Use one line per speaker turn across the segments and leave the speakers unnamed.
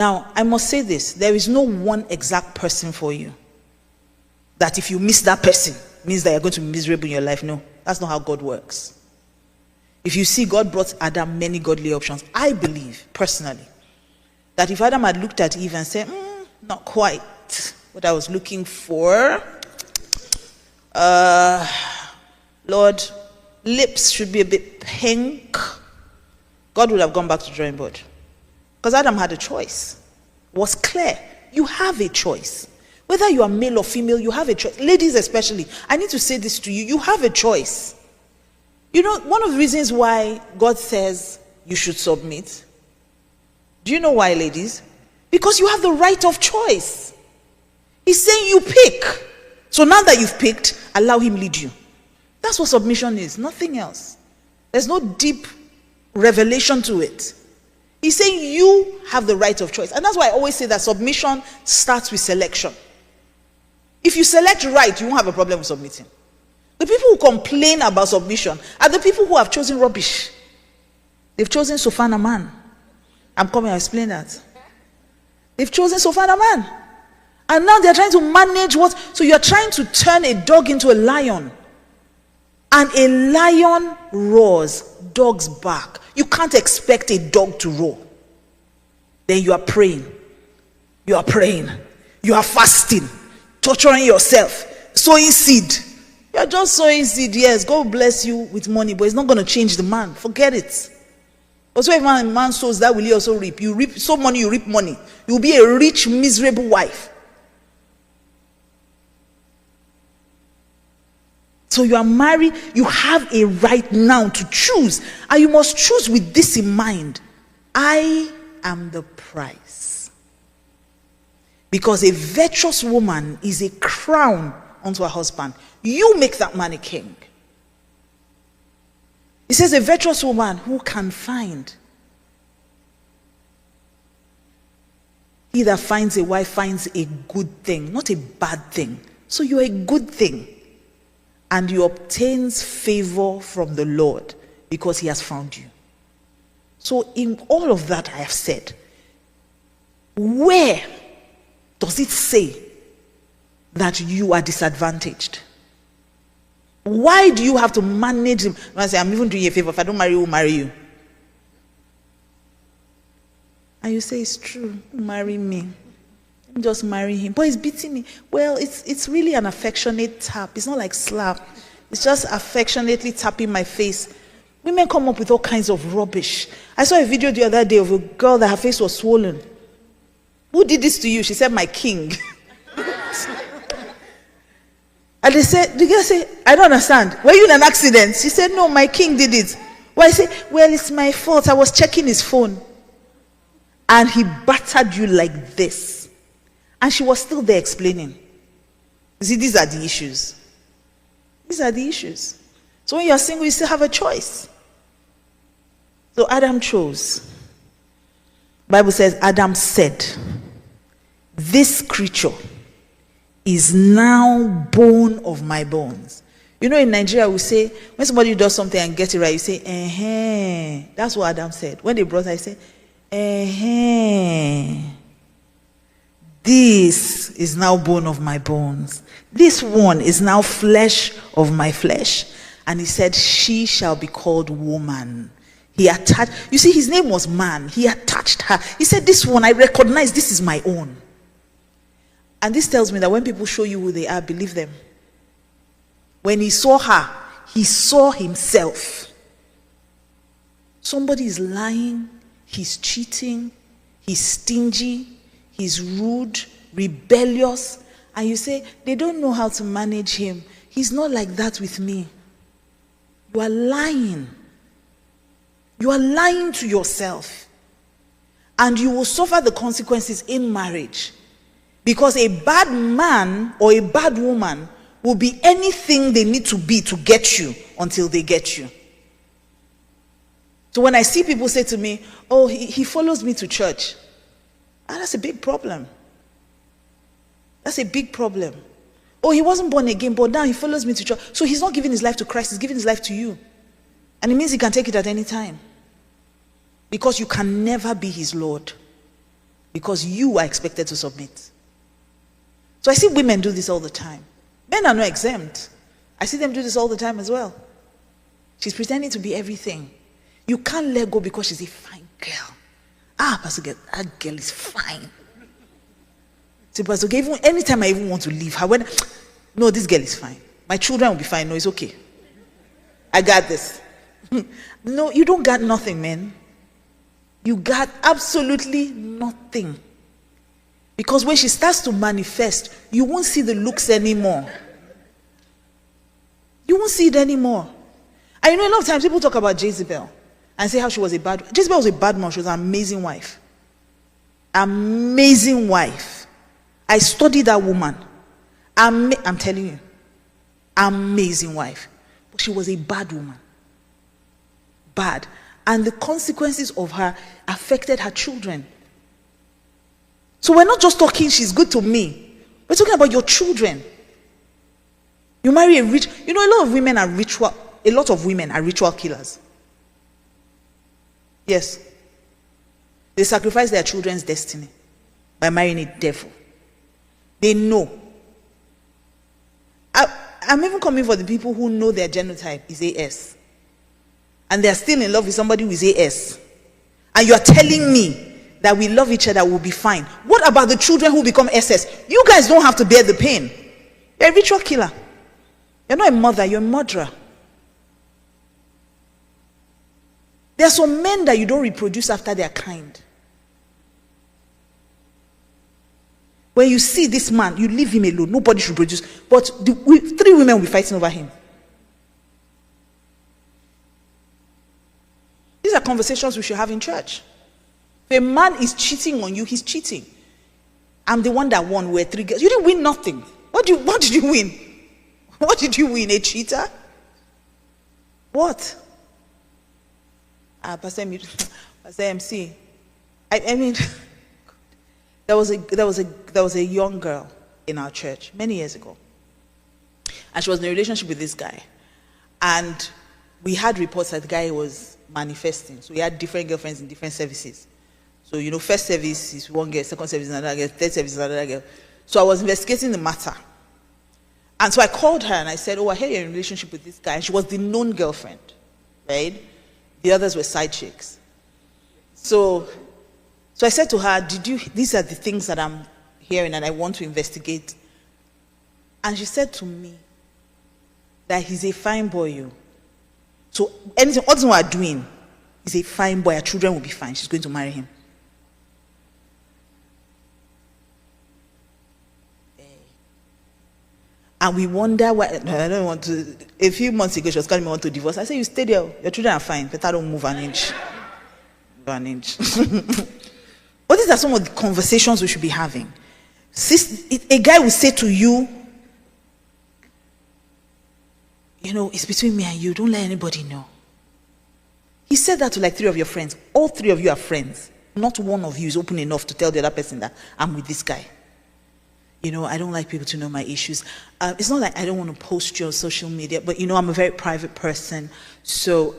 Now, I must say this. There is no one exact person for you. That if you miss that person, means that you're going to be miserable in your life. No, that's not how God works. If you see, God brought Adam many godly options. I believe, personally, that if Adam had looked at Eve and said, not quite what I was looking for, Lord, lips should be a bit pink, God would have gone back to drawing board. Because Adam had a choice. It was clear. You have a choice. Whether you are male or female, you have a choice. Ladies especially, I need to say this to you. You have a choice. You know, one of the reasons why God says you should submit, do you know why, ladies? Because you have the right of choice. He's saying you pick. So now that you've picked, allow him lead you. That's what submission is, nothing else. There's no deep revelation to it. He's saying you have the right of choice. And that's why I always say that submission starts with selection. If you select right, you won't have a problem with submitting. The people who complain about submission are the people who have chosen rubbish. They've chosen Sofana man. I'm coming, I'll explain that. They've chosen Sofana man. And now they're trying to manage what? So you're trying to turn a dog into a lion. And a lion roars, dogs bark. You can't expect a dog to roar. Then you are praying. You are praying. You are fasting. Torturing yourself. Sowing seed. You're just sowing seed. Yes, God bless you with money, but it's not going to change the man. Forget it. Also, if a man sows, that will he also reap. You reap so money, you reap money. You will be a rich, miserable wife. So you are married, you have a right now to choose. And you must choose with this in mind. I am the prize. Because a virtuous woman is a crown unto her husband. You make that man a king. It says a virtuous woman who can find. He that finds a wife finds a good thing, not a bad thing. So you're a good thing. And you obtains favor from the Lord because he has found you. So in all of that I have said, where does it say that you are disadvantaged? Why do you have to manage him? When I say, I'm even doing you a favor. If I don't marry you, who will marry you? And you say, it's true. Marry me. Just marry him. But he's beating me. Well, it's really an affectionate tap. It's not like slap. It's just affectionately tapping my face. Women come up with all kinds of rubbish. I saw a video the other day of a girl that her face was swollen. Who did this to you? She said, my king. And they said, the girl said, I don't understand. Were you in an accident? She said, no, my king did it. Well, I said, well, it's my fault. I was checking his phone. And he battered you like this. And she was still there explaining. You see, these are the issues. These are the issues. So when you're single, you still have a choice. So Adam chose. The Bible says, Adam said, this creature is now bone of my bones. You know, in Nigeria, we say, when somebody does something and gets it right, you say, eh. That's what Adam said. When they brought her, I said, eh. This is now bone of my bones. This one is now flesh of my flesh. And he said, she shall be called woman. He attached, you see, his name was man. He attached her. He said, this one, I recognize this is my own. And this tells me that when people show you who they are, believe them. When he saw her, he saw himself. Somebody is lying, he's cheating, he's stingy, he's rude, rebellious, and you say, they don't know how to manage him. He's not like that with me. You are lying. You are lying to yourself. And you will suffer the consequences in marriage. Because a bad man or a bad woman will be anything they need to be to get you until they get you. So when I see people say to me, oh, he follows me to church. That's a big problem. That's a big problem. Oh, he wasn't born again, but now he follows me to church. So he's not giving his life to Christ, he's giving his life to you. And it means he can take it at any time. Because you can never be his Lord. because you are expected to submit. So I see women do this all the time. Men are not exempt. I see them do this all the time as well. She's pretending to be everything. You can't let go because she's a fine girl. Pastor, that girl is fine. See, Pastor, even anytime I even want to leave her, no, this girl is fine. My children will be fine. No, it's okay. I got this. No, you don't got nothing, man. You got absolutely nothing. Because when she starts to manifest, you won't see the looks anymore. You won't see it anymore. And you know, a lot of times people talk about Jezebel and say how she was Jezebel was a bad mom. She was an amazing wife. Amazing wife. I studied that woman. I'm telling you. Amazing wife. But she was a bad woman. Bad. And the consequences of her affected her children. So we're not just talking she's good to me. We're talking about your children. You marry a rich, a lot of women are ritual killers. Yes. They sacrifice their children's destiny by marrying a devil. They know. I'm even coming for the people who know their genotype is AS. And they're still in love with somebody who is AS. And you're telling me that we love each other, we'll be fine. What about the children who become SS? You guys don't have to bear the pain. You're a ritual killer. You're not a mother, you're a murderer. There are some men that you don't reproduce after their kind. When you see this man, you leave him alone. Nobody should produce. But 3 women will be fighting over him. These are conversations we should have in church. If a man is cheating on you, he's cheating. I'm the one that won. We're 3 girls. You didn't win nothing. What did you win? What did you win? A cheater? What? Pastor MC. I mean, there was a young girl in our church many years ago, and she was in a relationship with this guy, and we had reports that the guy was manifesting. So we had different girlfriends in different services. So first service is one girl, second service is another girl, third service is another girl. So I was investigating the matter, and so I called her and I said, I hear you're in a relationship with this guy. And she was the known girlfriend, right? The others were side chicks. So I said to her, these are the things that I'm hearing and I want to investigate. And she said to me that he's a fine boy. So anything we are doing, he's a fine boy. Her children will be fine. She's going to marry him. And we wonder why. No, I don't want to. A few months ago, she was calling me want to divorce. I said, you stay there. Your children are fine. Better don't move an inch. Move an inch. But these are some of the conversations we should be having. A guy will say to you, it's between me and you. Don't let anybody know. He said that to like 3 of your friends. All 3 of you are friends. Not one of you is open enough to tell the other person that I'm with this guy. I don't like people to know my issues. It's not like I don't want to post you on social media, but I'm a very private person. So,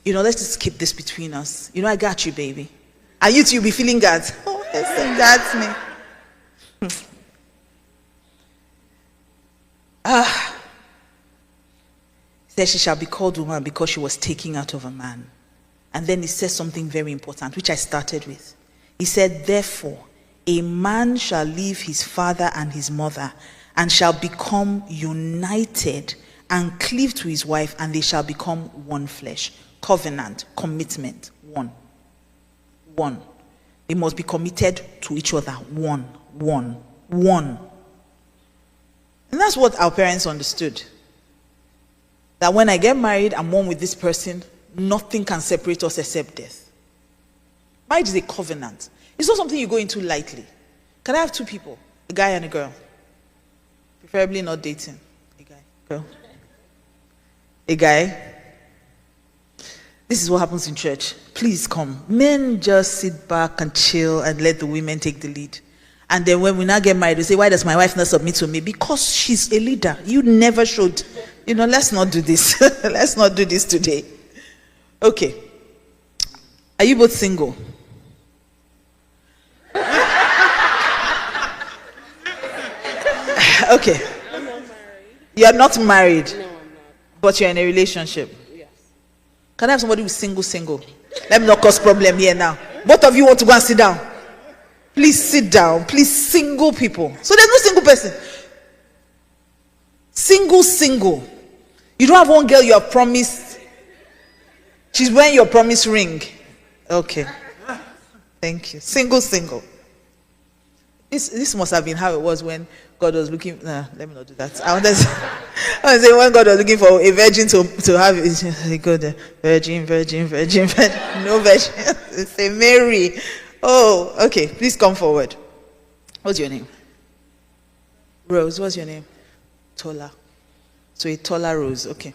let's just keep this between us. I got you, baby. And you two, you'll be feeling God. Oh, listen, that's me. Said she shall be called woman because she was taken out of a man. And then he says something very important, which I started with. He said, therefore, a man shall leave his father and his mother and shall become united and cleave to his wife, and they shall become one flesh. Covenant, commitment, one. They must be committed to each other. One. And that's what our parents understood. That when I get married, I'm one with this person, nothing can separate us except death. Marriage is a covenant. It's not something you go into lightly. Can I have 2 people? A guy and a girl. Preferably not dating. A guy, girl. A guy. This is what happens in church. Please come. Men just sit back and chill and let the women take the lead. And then when we now get married, we say, why does my wife not submit to me? Because she's a leader. You never should. Let's not do this. Let's not do this today. Okay. Are you both single? Okay.
I'm not married.
You're not married.
No, I'm not.
But you're in a relationship.
Yes.
Can I have somebody who's single? Let me not cause problem here now. Both of you want to go and sit down. Please sit down. Please, single people. So there's no single person. Single. You don't have one girl you have promised. She's wearing your promise ring. Okay. Thank you. Single. This must have been how it was when God was looking. Let me not do that. I want to say when God was looking for a virgin to have it. God, virgin. No virgin. Say Mary. Oh, okay. Please come forward. What's your name? Rose. What's your name? Tola. So a Tola Rose. Okay.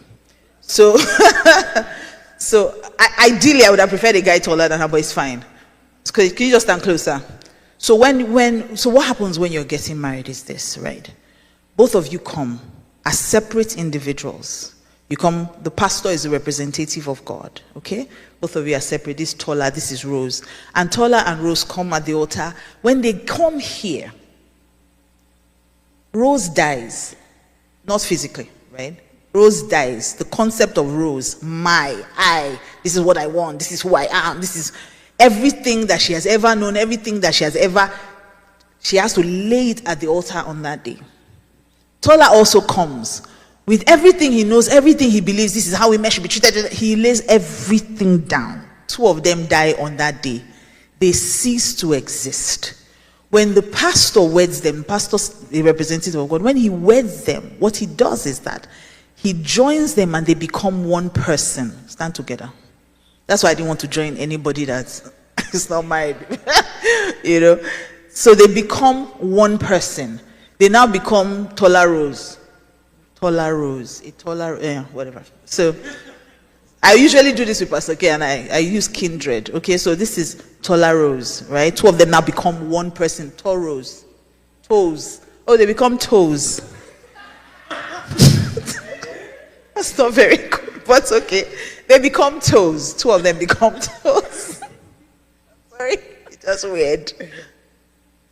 So, ideally, I would have preferred a guy taller than her, but it's fine. Can you just stand closer? So what happens when you're getting married is this, right? Both of you come as separate individuals. You come, the pastor is the representative of God, okay? Both of you are separate. This is Tola, this is Rose. And Tola and Rose come at the altar. When they come here, Rose dies. Not physically, right? Rose dies. The concept of Rose, I, this is what I want, this is who I am, this is everything that she has ever known, everything that she has to lay it at the altar on that day. Tola also comes with everything he knows, everything he believes, this is how women should be treated. He lays everything down. Two of them die on that day. They cease to exist. When the pastor weds them, pastor's the representative of God, when he weds them, what he does is that he joins them and they become one person. Stand together. That's why I didn't want to join anybody that is not married. So they become one person. They now become Tola Rose. Whatever. So I usually do this with Pastor K and I use Kindred. Okay, so this is Tola Rose, right? Two of them now become one person. Toes. Oh, they become toes. That's not very good, but okay. They become toes. Two of them become toes. Sorry, that's weird.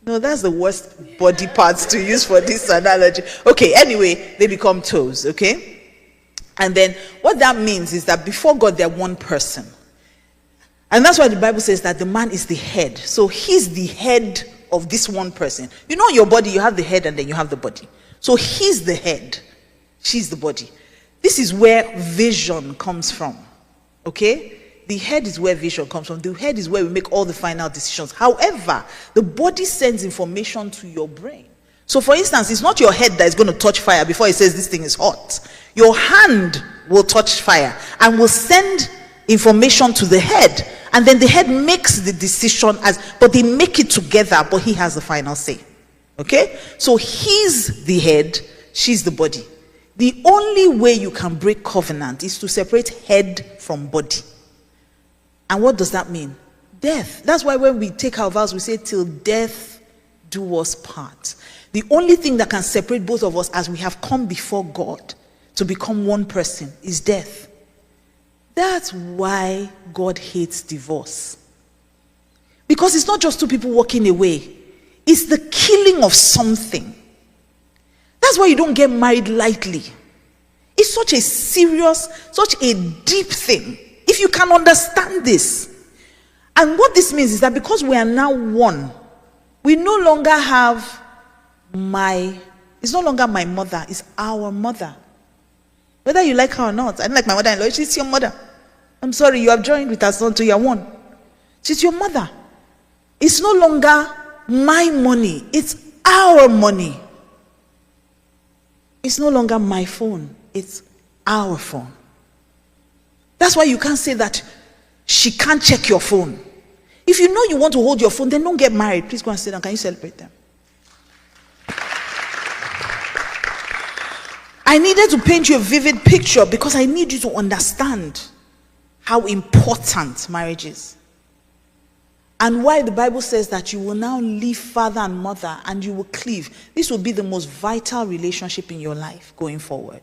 No, that's the worst body parts to use for this analogy. Okay, anyway, they become toes, okay? And then what that means is that before God, they're one person. And that's why the Bible says that the man is the head. So he's the head of this one person. You know, your body, you have the head and then you have the body. So he's the head. She's the body. This is where vision comes from. Okay? The head is where vision comes from. The head is where we make all the final decisions. However, the body sends information to your brain. So for instance, it's not your head that is going to touch fire before it says this thing is hot. Your hand will touch fire and will send information to the head. And then the head makes the decision, but they make it together, but he has the final say. Okay? So he's the head, she's the body. The only way you can break covenant is to separate head from body. And what does that mean? Death. That's why when we take our vows, we say, till death do us part. The only thing that can separate both of us as we have come before God to become one person is death. That's why God hates divorce. Because it's not just two people walking away. It's the killing of something. That's why you don't get married lightly. It's such a serious, such a deep thing. If you can understand this. And what this means is that because we are now one, we no longer have it's no longer my mother, it's our mother. Whether you like her or not. I don't like my mother-in-law, she's your mother. I'm sorry, you have joined with her son, so you're one. She's your mother. It's no longer my money, it's our money. It's no longer my phone, it's our phone. That's why you can't say that she can't check your phone. If you know you want to hold your phone, then don't get married. Please go and sit down. Can you celebrate them? I needed to paint you a vivid picture because I need you to understand how important marriage is. And why the Bible says that you will now leave father and mother and you will cleave. This will be the most vital relationship in your life going forward.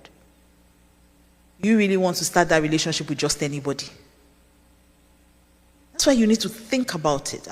You really want to start that relationship with just anybody. That's why you need to think about it.